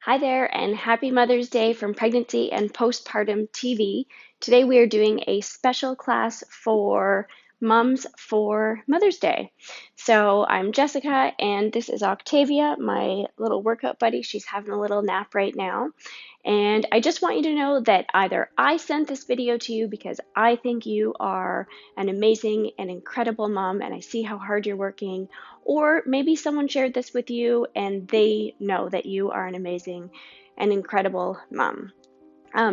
Hi there, and happy Mother's Day from Pregnancy and Postpartum TV. Today we are doing a special class for moms for Mother's Day. So I'm Jessica, and this is Octavia, my little workout buddy. She's having a little nap right now. And I just want you to know that either I sent this video to you because I think you are an amazing and incredible mom, and I see how hard you're working, or maybe someone shared this with you and they know that you are an amazing and incredible mom.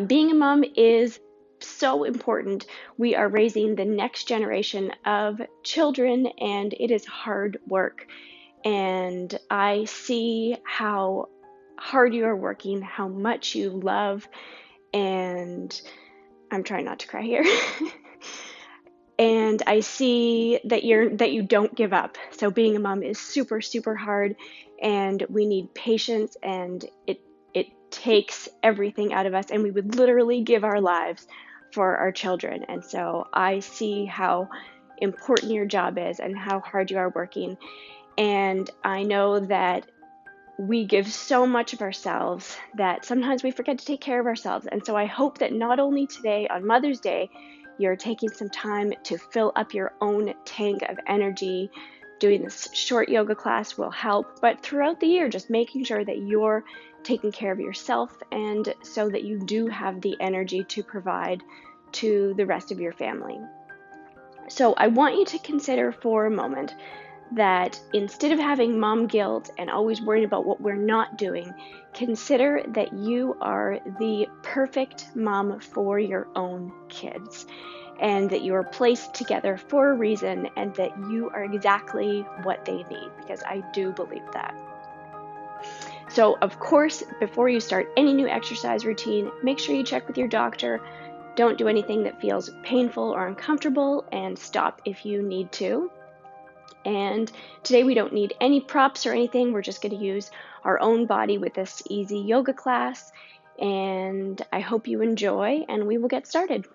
Being a mom is so important. We are raising the next generation of children, and it is hard work. And I see how hard you are working, how much you love, and I'm trying not to cry here. And I see that you don't give up. So being a mom is super, super hard, and we need patience, and it takes everything out of us, and we would literally give our lives for our children. And so I see how important your job is and how hard you are working. And I know that we give so much of ourselves that sometimes we forget to take care of ourselves. And so I hope that not only today on Mother's Day, you're taking some time to fill up your own tank of energy. Doing this short yoga class will help, but throughout the year, just making sure that you're taking care of yourself, and so that you do have the energy to provide to the rest of your family. So I want you to consider for a moment that instead of having mom guilt and always worrying about what we're not doing, consider that you are the perfect mom for your own kids, and that you are placed together for a reason, and that you are exactly what they need, because I do believe that. So, of course, before you start any new exercise routine, make sure you check with your doctor. Don't do anything that feels painful or uncomfortable, and stop if you need to. And today we don't need any props or anything. We're just going to use our own body with this easy yoga class. And I hope you enjoy, and we will get started.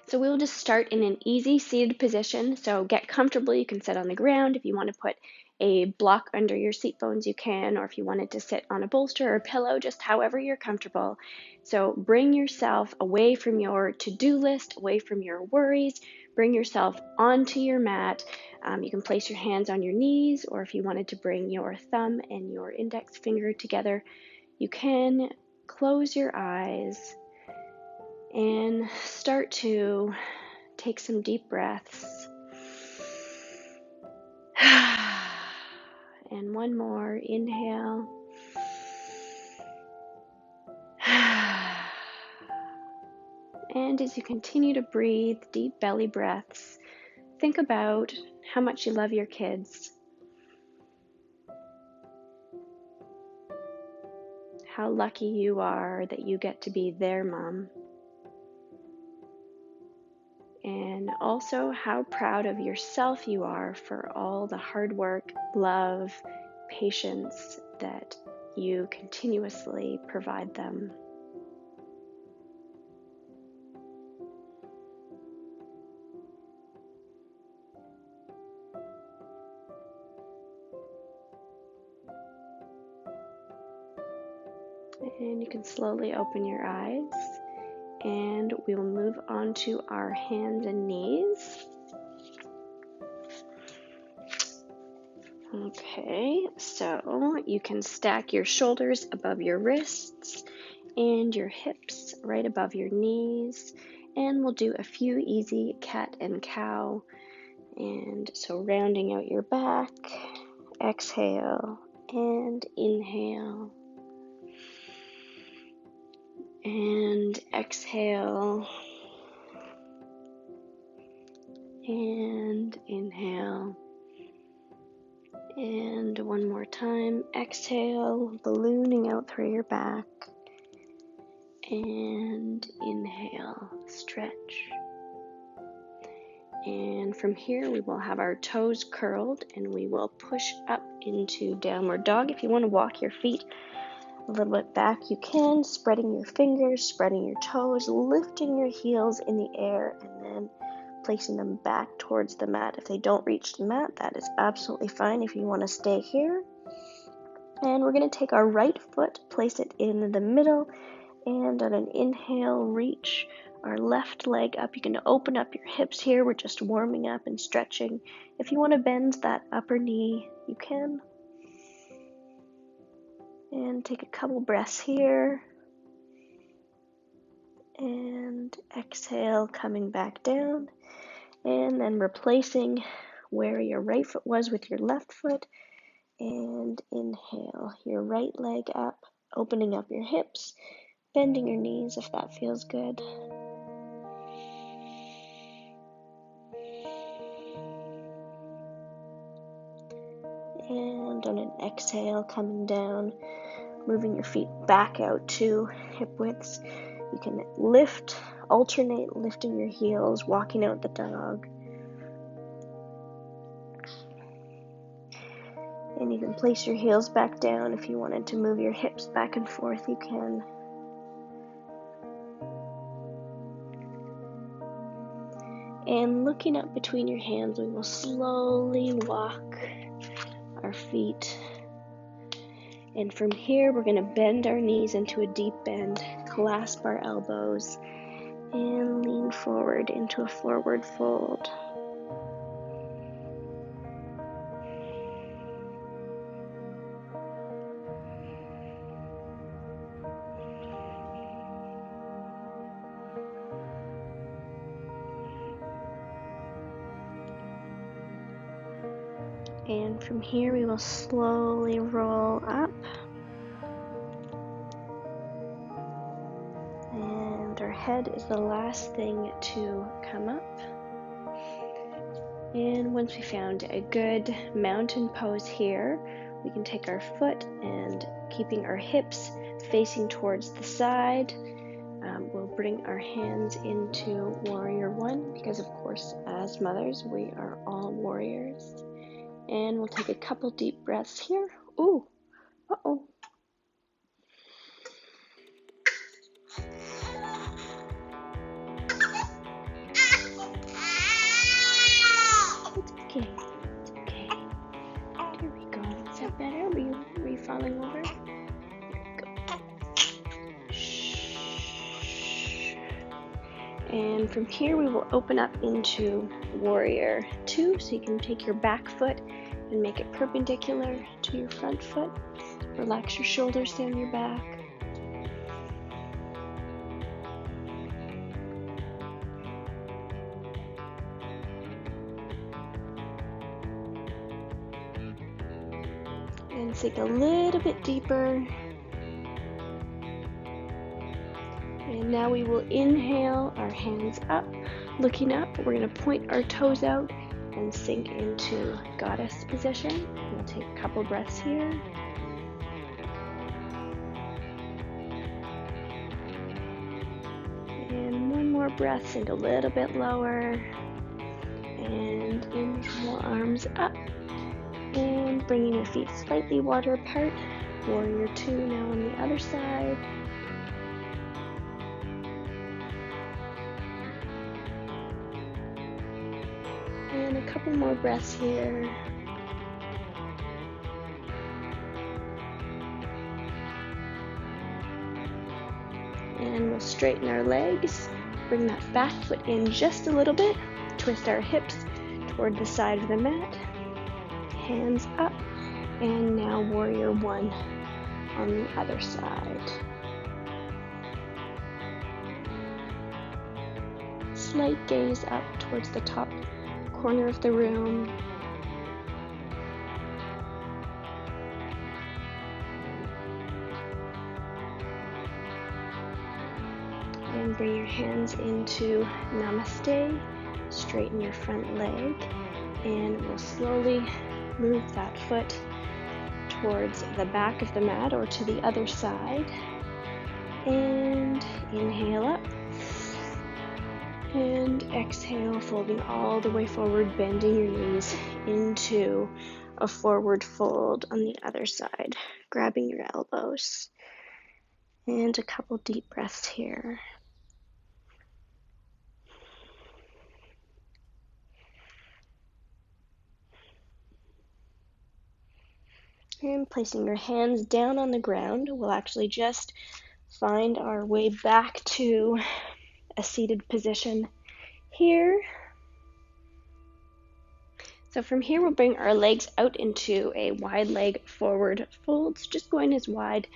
So we will just start in an easy seated position. So get comfortable. You can sit on the ground. If you want to put a block under your seat bones, you can, or if you wanted to sit on a bolster or a pillow, just however you're comfortable. So bring yourself away from your to-do list, away from your worries. Bring yourself onto your mat. You can place your hands on your knees, or if you wanted to bring your thumb and your index finger together, you can. Close your eyes and start to take some deep breaths. And one more. Inhale. And as you continue to breathe deep belly breaths, think about how much you love your kids, how lucky you are that you get to be their mom, and also how proud of yourself you are for all the hard work, love, patience that you continuously provide them. And you can slowly open your eyes, and we will move on to our hands and knees. Okay, so you can stack your shoulders above your wrists and your hips right above your knees, and we'll do a few easy cat and cow. And so rounding out your back, exhale and inhale, and exhale and inhale. And one more time, exhale, ballooning out through your back, and inhale, stretch. And from here, we will have our toes curled, and we will push up into downward dog. If you want to walk your feet a little bit back, you can, spreading your fingers, spreading your toes, lifting your heels in the air, and then placing them back towards the mat. If they don't reach the mat, that is absolutely fine. If you want to stay here, And we're going to take our right foot, place it in the middle, and on an inhale, reach our left leg up. You can open up your hips here. We're just warming up and stretching. If you want to bend that upper knee, you can. And take a couple breaths here. And exhale, coming back down. And then replacing where your right foot was with your left foot. And inhale, your right leg up, opening up your hips, bending your knees if that feels good. And on an exhale, coming down, moving your feet back out to hip widths. You can alternate lifting your heels, walking out the dog. And you can place your heels back down. If you wanted to move your hips back and forth, you can. And looking up between your hands, we will slowly walk our feet. And from here, we're going to bend our knees into a deep bend, clasp our elbows, and lean forward into a forward fold. And from here, we will slowly roll up. And our head is the last thing to come up. And once we found a good mountain pose here, we can take our foot and keeping our hips facing towards the side, we'll bring our hands into Warrior One because, of course, as mothers, we are all warriors. And we'll take a couple deep breaths here. Ooh, uh-oh. It's okay. It's okay. There we go. Is that better? Were you falling over? And from here, we will open up into Warrior Two. So you can take your back foot and make it perpendicular to your front foot. Relax your shoulders down your back. And sink a little bit deeper. And now we will inhale, our hands up, looking up. We're going to point our toes out and sink into goddess position. We'll take a couple breaths here. And one more breath, sink a little bit lower. And inhale, arms up. And bringing your feet slightly wider apart. Warrior Two now on the other side. And a couple more breaths here. And we'll straighten our legs. Bring that back foot in just a little bit. Twist our hips toward the side of the mat. Hands up. And now Warrior One on the other side. Slight gaze up towards the top corner of the room. And bring your hands into Namaste. Straighten your front leg. And we'll slowly move that foot towards the back of the mat or to the other side. And inhale up. And exhale, folding all the way forward, bending your knees into a forward fold on the other side, grabbing your elbows. And a couple deep breaths here. And placing your hands down on the ground, we'll actually just find our way back to a seated position here. So from here, we'll bring our legs out into a wide leg forward fold, so just going as wide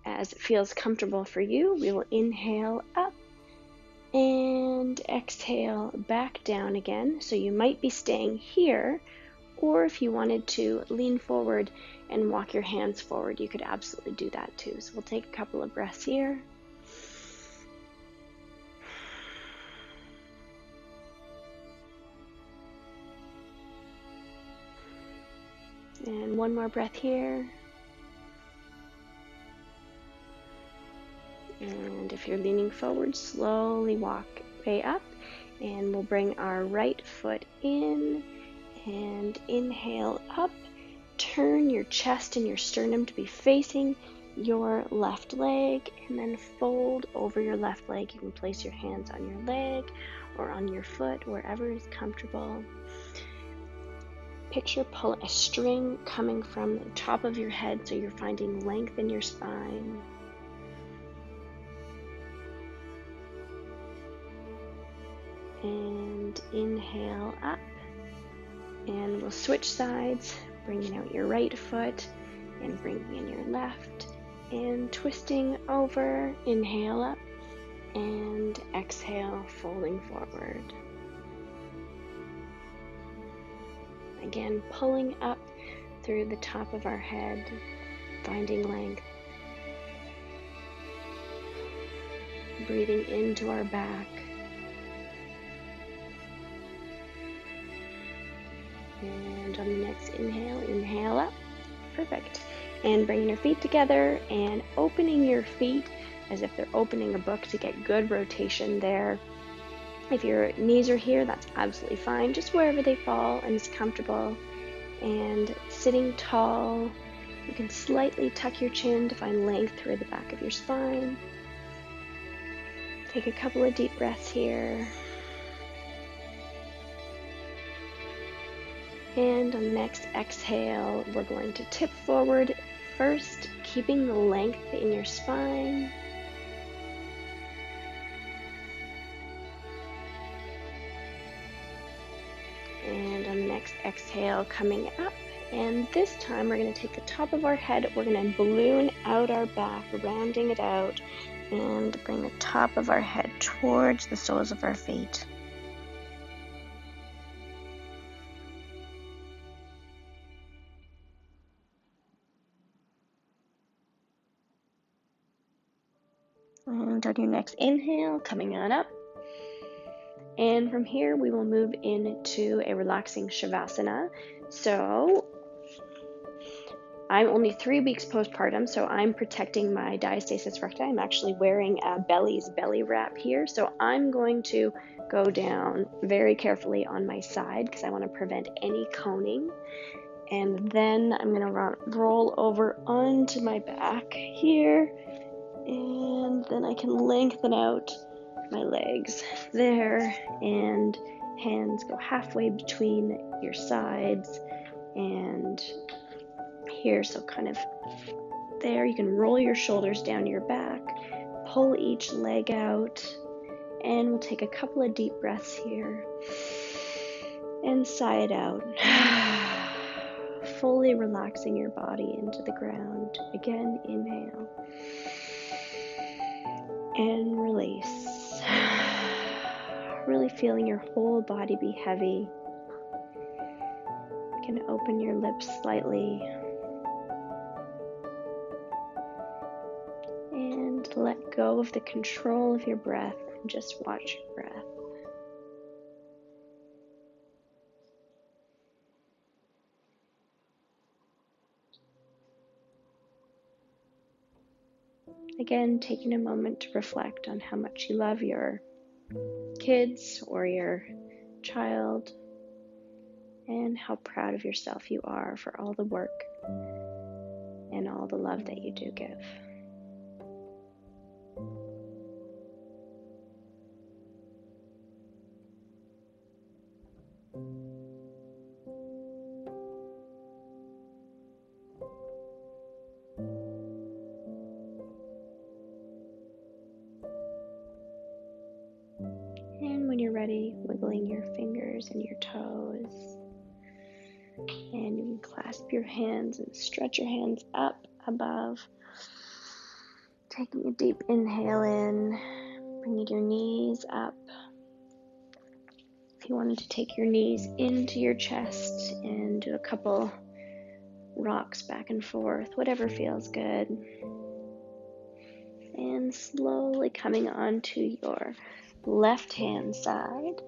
as it feels comfortable for you. We will inhale up and exhale back down again. So you might be staying here, or if you wanted to lean forward and walk your hands forward, you could absolutely do that too. So we'll take a couple of breaths here. And one more breath here. And if you're leaning forward, slowly walk way up, and we'll bring our right foot in and inhale up. Turn your chest and your sternum to be facing your left leg, and then fold over your left leg. You can place your hands on your leg or on your foot, wherever is comfortable. Picture pull a string coming from the top of your head, so you're finding length in your spine. And inhale up, and we'll switch sides, bringing out your right foot and bringing in your left, and twisting over. Inhale up and exhale, folding forward. Again, pulling up through the top of our head, finding length. Breathing into our back. And on the next inhale, inhale up. Perfect. And bringing your feet together and opening your feet as if they're opening a book to get good rotation there. If your knees are here, that's absolutely fine. Just wherever they fall and is comfortable. And sitting tall, you can slightly tuck your chin to find length through the back of your spine. Take a couple of deep breaths here. And on the next exhale, we're going to tip forward first, keeping the length in your spine. And on the next exhale, coming up. And this time we're going to take the top of our head, we're going to balloon out our back, rounding it out, and bring the top of our head towards the soles of our feet. And on your next inhale, coming on up. And from here, we will move into a relaxing Savasana. So I'm only 3 weeks postpartum, so I'm protecting my diastasis recti. I'm actually wearing a Belly's belly wrap here. So I'm going to go down very carefully on my side because I want to prevent any coning. And then I'm going to roll over onto my back here. And then I can lengthen out my legs there, and hands go halfway between your sides and here, so kind of there. You can roll your shoulders down your back, pull each leg out, and we'll take a couple of deep breaths here and sigh it out. Fully relaxing your body into the ground. Again, inhale and release. Really feeling your whole body be heavy. You can open your lips slightly and let go of the control of your breath and just watch your breath. Again, taking a moment to reflect on how much you love your kids or your child, and how proud of yourself you are for all the work and all the love that you do give. ready, wiggling your fingers and your toes. And you can clasp your hands and stretch your hands up above. Taking a deep inhale in, bringing your knees up. If you wanted to take your knees into your chest and do a couple rocks back and forth, whatever feels good. And slowly coming onto your left hand side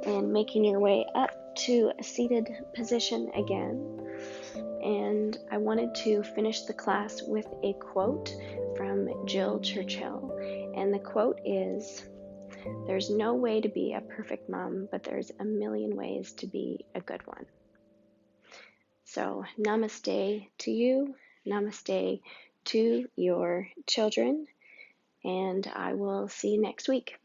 and making your way up to a seated position again. And I wanted to finish the class with a quote from Jill Churchill. And the quote is, "There's no way to be a perfect mom, but there's a million ways to be a good one." So namaste to you, namaste to your children, and I will see you next week.